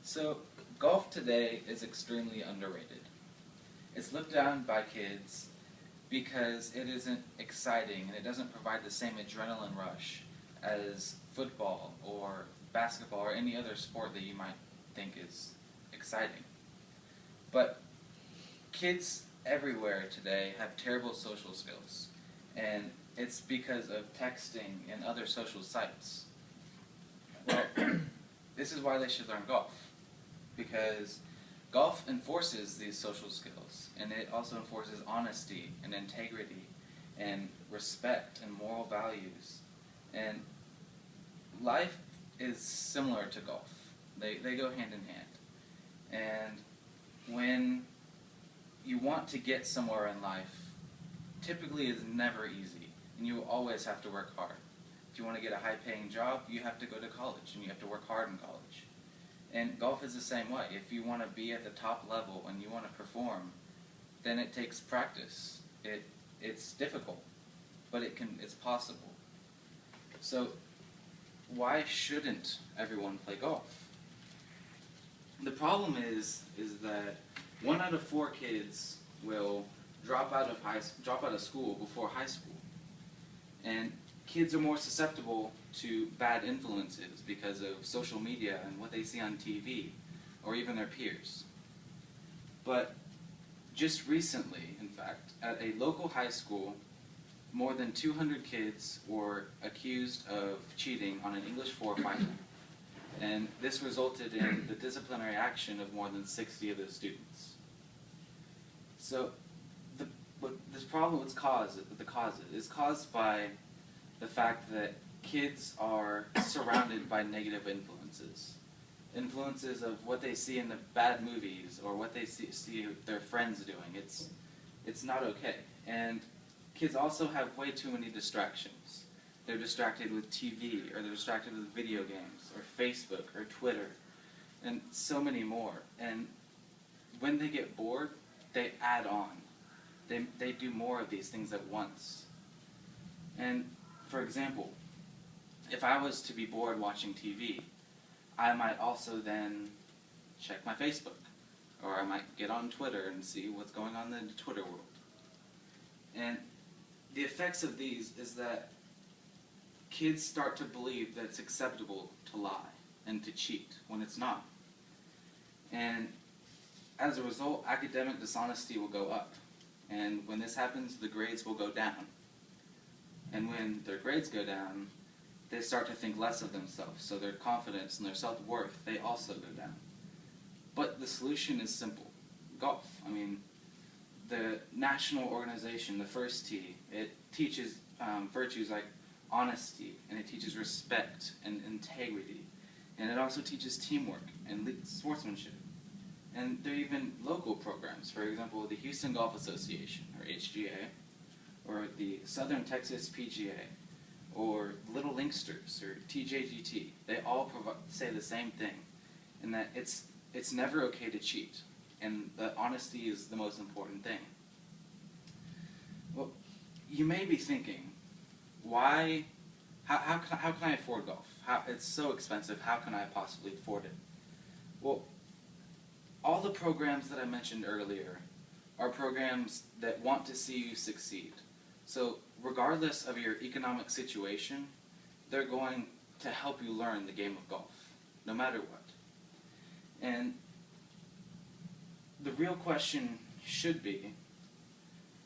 So, golf today is extremely underrated. It's looked down by kids because it isn't exciting and it doesn't provide the same adrenaline rush as football or basketball or any other sport that you might think is exciting. But kids everywhere today have terrible social skills, and it's because of texting and other social sites. Well, this is why they should learn golf, because golf enforces these social skills, and it also enforces honesty and integrity and respect and moral values. And life is similar to golf. They go hand in hand. And when you want to get somewhere in life, typically it's never easy, and you always have to work hard. If you want to get a high-paying job, you have to go to college, and you have to work hard in college. And golf is the same way. If you want to be at the top level and you want to perform, then it takes practice. It's difficult, but it's possible. So why shouldn't everyone play golf? The problem is that 1 out of 4 kids will drop out of school before high school, and kids are more susceptible to bad influences because of social media and what they see on TV, or even their peers. But just recently, in fact, at a local high school, more than 200 kids were accused of cheating on an English 4 final. And this resulted in the disciplinary action of more than 60 of the students. So this problem is caused by the fact that kids are surrounded by negative influences. Influences of what they see in the bad movies or what they see their friends doing. It's not okay. And kids also have way too many distractions. They're distracted with TV, or they're distracted with video games, or Facebook, or Twitter, and so many more. And when they get bored, they add on. They do more of these things at once. And for example, if I was to be bored watching TV, I might also then check my Facebook, or I might get on Twitter and see what's going on in the Twitter world. And the effects of these is that kids start to believe that it's acceptable to lie and to cheat when it's not. And as a result, academic dishonesty will go up. And when this happens, the grades will go down. And when their grades go down, they start to think less of themselves, so their confidence and their self-worth, they also go down. But the solution is simple. Golf. I mean, the national organization, the First Tee, it teaches virtues like honesty, and it teaches respect and integrity, and it also teaches teamwork and sportsmanship. And there are even local programs, for example, the Houston Golf Association, or HGA, or the Southern Texas PGA, or Little Linksters, or TJGT. They all say the same thing, in that it's never okay to cheat, and the honesty is the most important thing. Well, you may be thinking, how can I afford golf? It's so expensive, how can I possibly afford it? Well, all the programs that I mentioned earlier are programs that want to see you succeed. So regardless of your economic situation, they're going to help you learn the game of golf, no matter what. And the real question should be,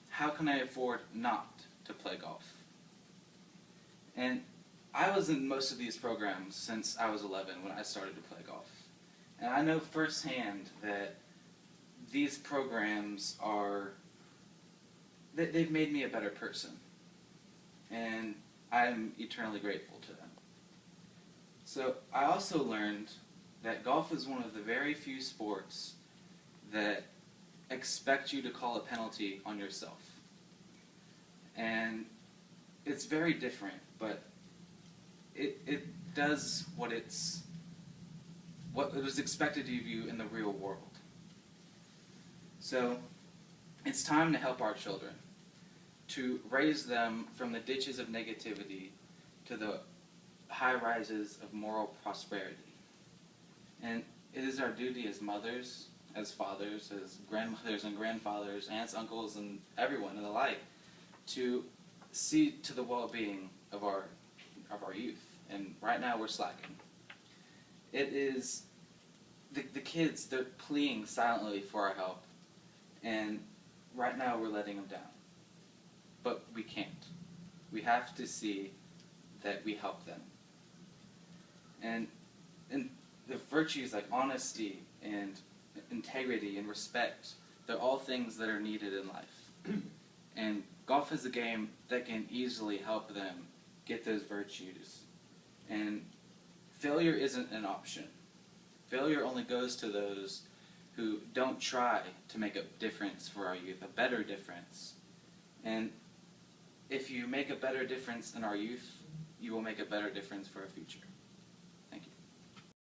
how can I afford not to play golf? And I was in most of these programs since I was 11 when I started to play golf. And I know firsthand that these programs they've made me a better person. And I'm eternally grateful to them. So I also learned that golf is one of the very few sports that expect you to call a penalty on yourself. And it's very different, but it does what it was expected of you in the real world. So it's time to help our children, to raise them from the ditches of negativity to the high rises of moral prosperity. And it is our duty as mothers, as fathers, as grandmothers and grandfathers, aunts, uncles, and everyone and the like, to see to the well-being of our youth. And right now we're slacking. It is the kids, they're pleading silently for our help, and right now we're letting them down. But we can't. We have to see that we help them. And the virtues like honesty and integrity and respect, they're all things that are needed in life. And golf is a game that can easily help them get those virtues. And failure isn't an option. Failure only goes to those who don't try to make a difference for our youth, a better difference. And if you make a better difference in our youth, you will make a better difference for our future.